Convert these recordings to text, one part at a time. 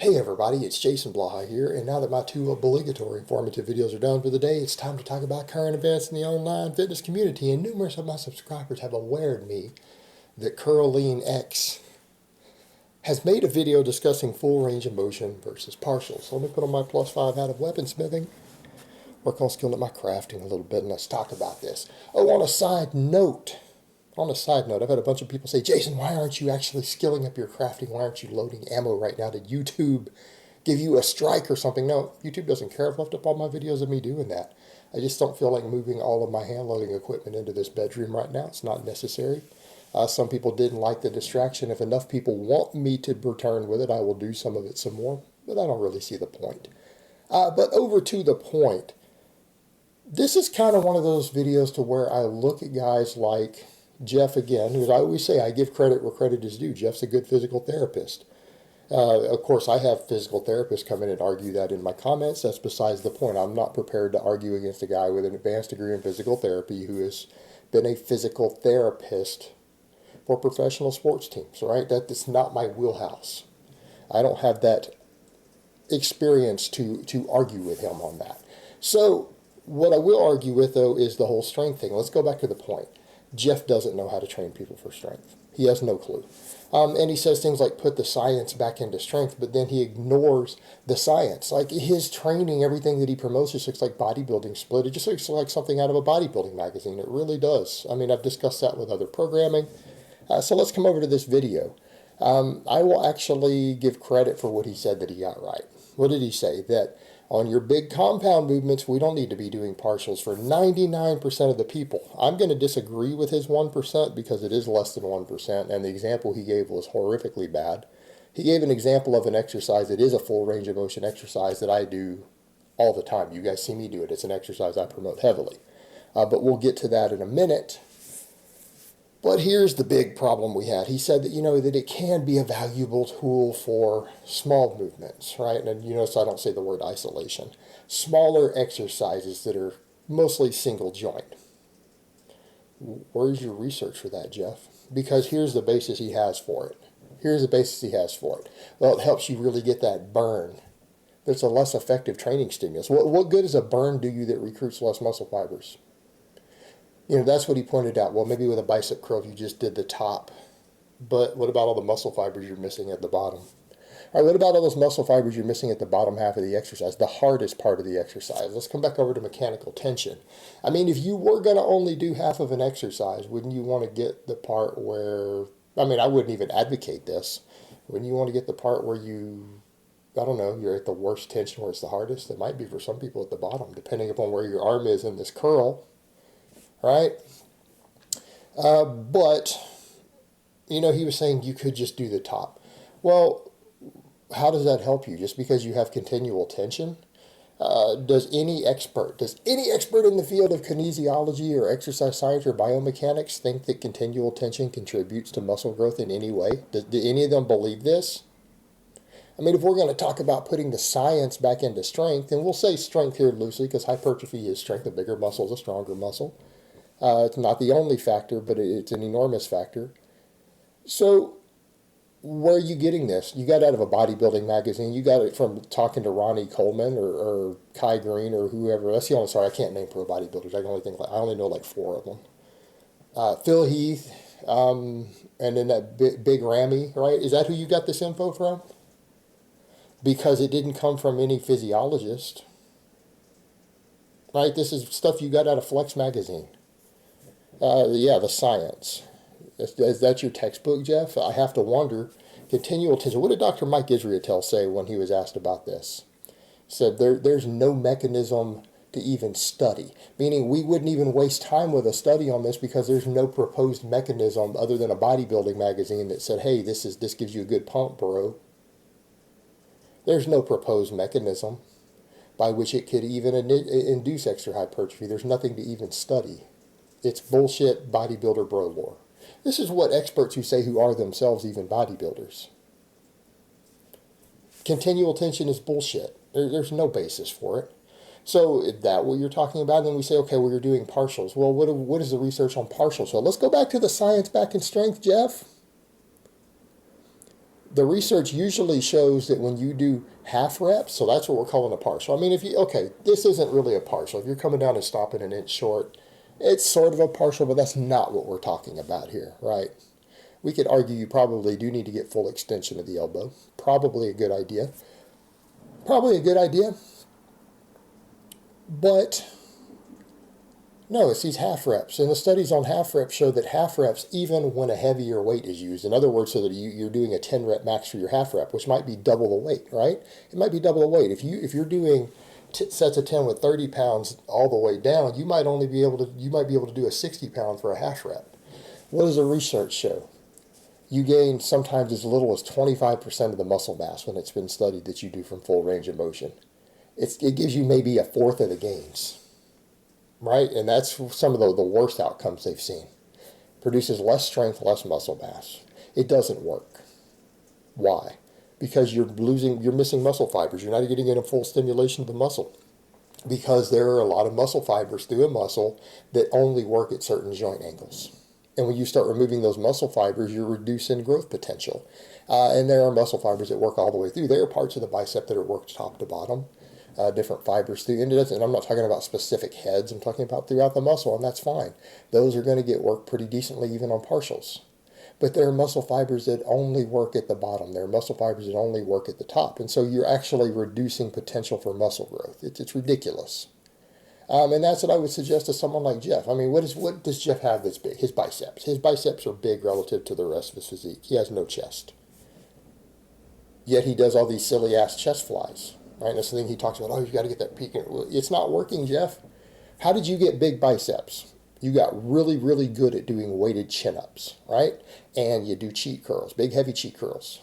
Hey everybody, it's Jason Blaha here, and now that my two obligatory informative videos are done for the day, it's time to talk about current events in the online fitness community, and numerous of my subscribers have awared me that Athlean-X has made a video discussing full range of motion versus partial. So let me put on my +5 hat of weaponsmithing, work on skilling at my crafting a little bit, and let's talk about this. Oh, on a side note, I've had a bunch of people say, Jason, why aren't you actually skilling up your crafting? Why aren't you loading ammo right now? Did YouTube give you a strike or something? No, YouTube doesn't care. I've left up all my videos of me doing that. I just don't feel like moving all of my hand loading equipment into this bedroom right now. It's not necessary. Some people didn't like the distraction. If enough people want me to return with it, I will do some of it some more, but I don't really see the point. But over to the point. This is kind of one of those videos to where I look at guys like Jeff again, who I always say I give credit where credit is due. Jeff's a good physical therapist. Of course, I have physical therapists come in and argue that in my comments. That's besides the point. I'm not prepared to argue against a guy with an advanced degree in physical therapy who has been a physical therapist for professional sports teams, right? That's not my wheelhouse. I don't have that experience to argue with him on that. So what I will argue with, though, is the whole strength thing. Let's go back to the point. Jeff doesn't know how to train people for strength. He has no clue. And he says things like put the science back into strength, but then he ignores the science. Like his training, everything that he promotes just looks like bodybuilding split. It just looks like something out of a bodybuilding magazine. It really does. I mean, I've discussed that with other programming. So let's come over to this video. I will actually give credit for what he said that he got right. What did he say? That on your big compound movements, we don't need to be doing partials for 99% of the people. I'm going to disagree with his 1% because it is less than 1%, and the example he gave was horrifically bad. He gave an example of an exercise that is a full range of motion exercise that I do all the time. You guys see me do it. It's an exercise I promote heavily. But we'll get to that in a minute. But here's the big problem we had. He said that, that it can be a valuable tool for small movements, right? And so I don't say the word isolation. Smaller exercises that are mostly single joint. Where's your research for that, Jeff? Because here's the basis he has for it. Well, it helps you really get that burn. It's a less effective training stimulus. What good does a burn do you that recruits less muscle fibers? That's what he pointed out. Well, maybe with a bicep curl, you just did the top. But what about all the muscle fibers you're missing at the bottom? All right, what about all those muscle fibers you're missing at the bottom half of the exercise, the hardest part of the exercise? Let's come back over to mechanical tension. I mean, if you were going to only do half of an exercise, wouldn't you want to get the part where, I wouldn't even advocate this. Wouldn't you want to get the part where you're at the worst tension where it's the hardest? It might be for some people at the bottom, depending upon where your arm is in this curl. Right? But he was saying you could just do the top. Well, how does that help you? Just because you have continual tension? Does any expert in the field of kinesiology or exercise science or biomechanics think that continual tension contributes to muscle growth in any way? Do any of them believe this? If we're going to talk about putting the science back into strength, and we'll say strength here loosely because hypertrophy is strength. A bigger muscle is a stronger muscle. It's not the only factor, but it's an enormous factor. So where are you getting this? You got it out of a bodybuilding magazine. You got it from talking to Ronnie Coleman or Kai Green or whoever. That's the only, sorry, I can't name pro bodybuilders. I only know like 4 of them. Phil Heath, and then that big Ramy, right? Is that who you got this info from? Because it didn't come from any physiologist. Right? This is stuff you got out of Flex magazine. The science. Is that your textbook, Jeff? I have to wonder. Continual tension. What did Dr. Mike Israetel say when he was asked about this? He said there's no mechanism to even study. Meaning we wouldn't even waste time with a study on this because there's no proposed mechanism other than a bodybuilding magazine that said, hey, this gives you a good pump, bro. There's no proposed mechanism by which it could even induce extra hypertrophy. There's nothing to even study. It's bullshit bodybuilder bro lore. This is what experts who say who are themselves even bodybuilders. Continual tension is bullshit. There's no basis for it. So is that what you're talking about? And then we say, okay, well, you're doing partials. Well, what is the research on partials? So let's go back to the science back in strength, Jeff. The research usually shows that when you do half reps, so that's what we're calling a partial. I mean, okay, this isn't really a partial. If you're coming down and stopping an inch short, it's sort of a partial, but that's not what we're talking about here, right? We could argue you probably do need to get full extension of the elbow. Probably a good idea. Probably a good idea. But no, it's these half reps. And the studies on half reps show that half reps, even when a heavier weight is used, in other words, so that you're doing a 10 rep max for your half rep, which might be double the weight, right? It might be double the weight. If you're doing sets of 10 with 30 pounds all the way down, you might be able to do a 60 pound for a half rep. What does the research show? You gain sometimes as little as 25% of the muscle mass when it's been studied that you do from full range of motion. It gives you maybe a fourth of the gains, right? And that's some of the worst outcomes they've seen. Produces less strength, less muscle mass. It doesn't work. Why? Because you're missing muscle fibers. You're not getting in a full stimulation of the muscle. Because there are a lot of muscle fibers through a muscle that only work at certain joint angles. And when you start removing those muscle fibers, you're reducing growth potential. And there are muscle fibers that work all the way through. There are parts of the bicep that are worked top to bottom, different fibers through. And I'm not talking about specific heads. I'm talking about throughout the muscle, and that's fine. Those are going to get worked pretty decently even on partials. But there are muscle fibers that only work at the bottom. There are muscle fibers that only work at the top. And so you're actually reducing potential for muscle growth. It's ridiculous. And that's what I would suggest to someone like Jeff. I mean, what does Jeff have that's big? His biceps. His biceps are big relative to the rest of his physique. He has no chest. Yet he does all these silly-ass chest flies. Right? And that's the thing he talks about, you've got to get that peak. It's not working, Jeff. How did you get big biceps? You got really, really good at doing weighted chin-ups, right? And you do cheat curls, big, heavy cheat curls.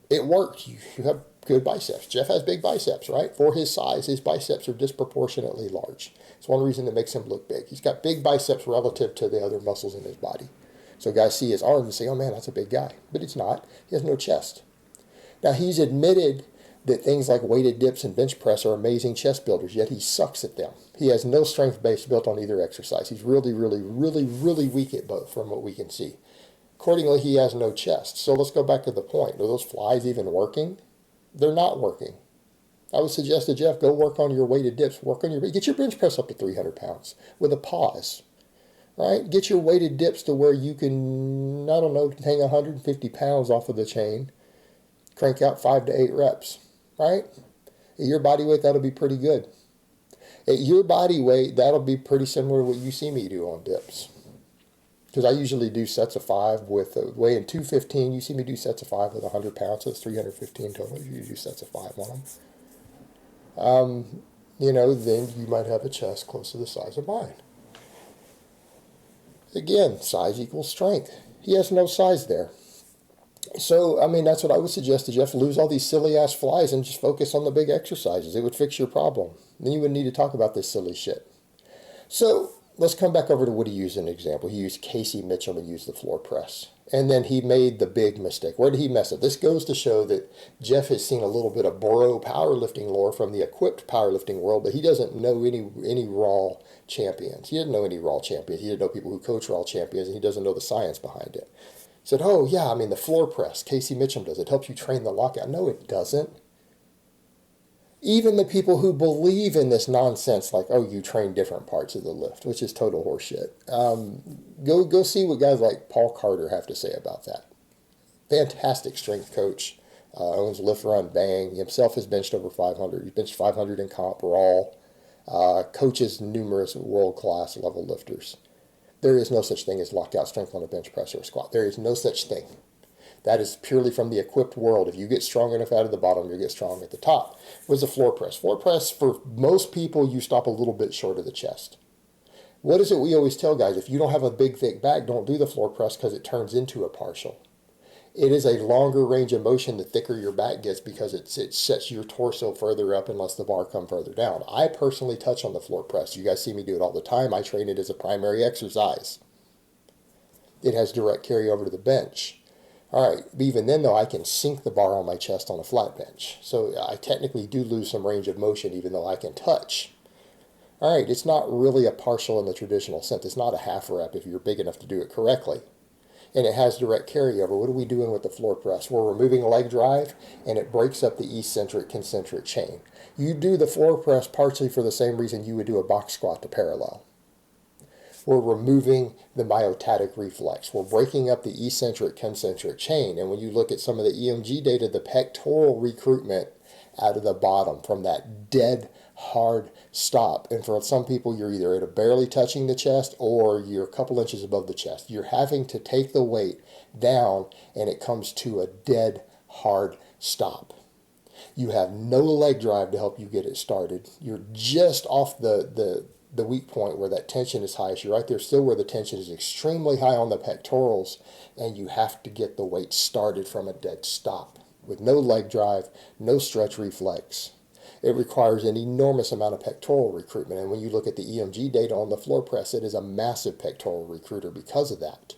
It worked. You have good biceps. Jeff has big biceps, right? For his size, his biceps are disproportionately large. It's one reason that makes him look big. He's got big biceps relative to the other muscles in his body. So guys see his arms and say, oh man, that's a big guy. But it's not. He has no chest. Now he's admitted that things like weighted dips and bench press are amazing chest builders, yet he sucks at them. He has no strength base built on either exercise. He's really, really, really, really weak at both from what we can see. Accordingly, he has no chest. So let's go back to the point. Are those flies even working? They're not working. I would suggest to Jeff, go work on your weighted dips. Get your bench press up to 300 pounds with a pause, right? Get your weighted dips to where you can, hang 150 pounds off of the chain, crank out 5 to 8 reps, right? At your body weight, that'll be pretty good. At your body weight, that'll be pretty similar to what you see me do on dips. Because I usually do sets of 5 with weighing 215. You see me do sets of 5 with 100 pounds, so it's 315 total. You do sets of 5 on them. Then you might have a chest close to the size of mine. Again, size equals strength. He has no size there. So, that's what I would suggest to Jeff. Lose all these silly-ass flies and just focus on the big exercises. It would fix your problem. Then you wouldn't need to talk about this silly shit. So, let's come back over to what he used as an example. He used Casey Mitchell to use the floor press. And then he made the big mistake. Where did he mess up? This goes to show that Jeff has seen a little bit of bro powerlifting lore from the equipped powerlifting world, but he doesn't know any raw champions. He didn't know any raw champions. He didn't know people who coach raw champions, and he doesn't know the science behind it. He said, the floor press, Casey Mitchell does. It helps you train the lockout. No, it doesn't. Even the people who believe in this nonsense, like, you train different parts of the lift, which is total horseshit. Go see what guys like Paul Carter have to say about that. Fantastic strength coach. Owns Lift Run Bang. He himself has benched over 500. He benched 500 in comp raw. Coaches numerous world-class level lifters. There is no such thing as lockout strength on a bench press or a squat. There is no such thing. That is purely from the equipped world. If you get strong enough out of the bottom, you'll get strong at the top. What's a floor press? Floor press, for most people, you stop a little bit short of the chest. What is it we always tell guys? If you don't have a big, thick back, don't do the floor press because it turns into a partial. It is a longer range of motion the thicker your back gets because it sets your torso further up and lets the bar come further down. I personally touch on the floor press. You guys see me do it all the time. I train it as a primary exercise. It has direct carryover to the bench. All right, even then, though, I can sink the bar on my chest on a flat bench. So I technically do lose some range of motion, even though I can touch. All right, it's not really a partial in the traditional sense. It's not a half rep if you're big enough to do it correctly. and it has direct carryover. What are we doing with the floor press? We're removing leg drive, and it breaks up the eccentric concentric chain. You do the floor press partially for the same reason you would do a box squat to parallel. We're removing the myotatic reflex. We're breaking up the eccentric concentric chain. And when you look at some of the EMG data, the pectoral recruitment out of the bottom from that dead hard stop. And for some people, you're either at a barely touching the chest or you're a couple inches above the chest. You're having to take the weight down and it comes to a dead hard stop. You have no leg drive to help you get it started. You're just off the weak point where that tension is highest. You're right there still where the tension is extremely high on the pectorals, and you have to get the weight started from a dead stop with no leg drive, no stretch reflex. It requires an enormous amount of pectoral recruitment, and when you look at the EMG data on the floor press, it is a massive pectoral recruiter because of that.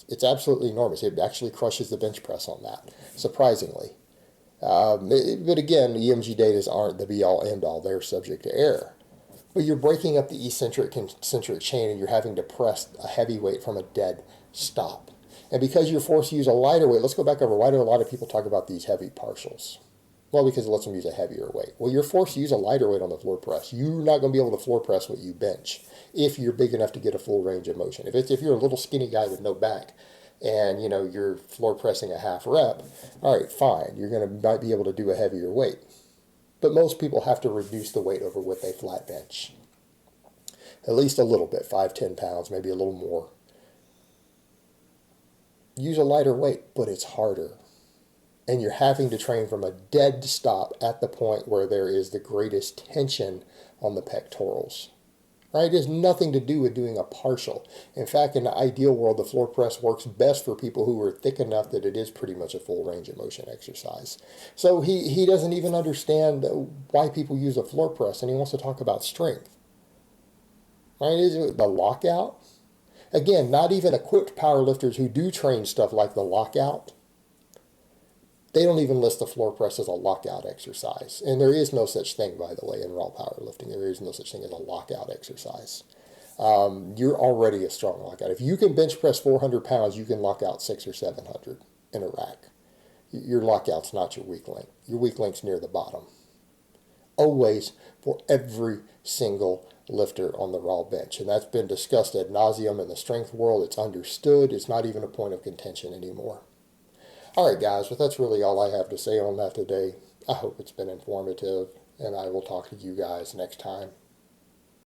It's absolutely enormous. It actually crushes the bench press on that, surprisingly. But again, EMG data aren't the be-all, end-all. They're subject to error. But you're breaking up the eccentric concentric chain and you're having to press a heavy weight from a dead stop. And because you're forced to use a lighter weight, let's go back over why do a lot of people talk about these heavy partials? Well, because it lets them use a heavier weight. Well, you're forced to use a lighter weight on the floor press. You're not going to be able to floor press what you bench if you're big enough to get a full range of motion. If you're a little skinny guy with no back and you're floor pressing a half rep, all right, fine. You're going to might be able to do a heavier weight. But most people have to reduce the weight over what they flat bench. At least a little bit, 5-10 pounds, maybe a little more. Use a lighter weight, but it's harder. And you're having to train from a dead stop at the point where there is the greatest tension on the pectorals. Right? It has nothing to do with doing a partial. In fact, in the ideal world, the floor press works best for people who are thick enough that it is pretty much a full range of motion exercise. So he doesn't even understand why people use a floor press, and he wants to talk about strength. Right? Is it the lockout? Again, not even equipped powerlifters who do train stuff like the lockout, they don't even list the floor press as a lockout exercise. And there is no such thing, by the way, in raw powerlifting. There is no such thing as a lockout exercise. You're already a strong lockout. If you can bench press 400 pounds, you can lock out 600 or 700 in a rack. Your lockout's not your weak link. Your weak link's near the bottom. Always, for every single lifter on the raw bench. And that's been discussed ad nauseum in the strength world. It's understood. It's not even a point of contention anymore. All right, guys, well, that's really all I have to say on that today. I hope it's been informative, and I will talk to you guys next time.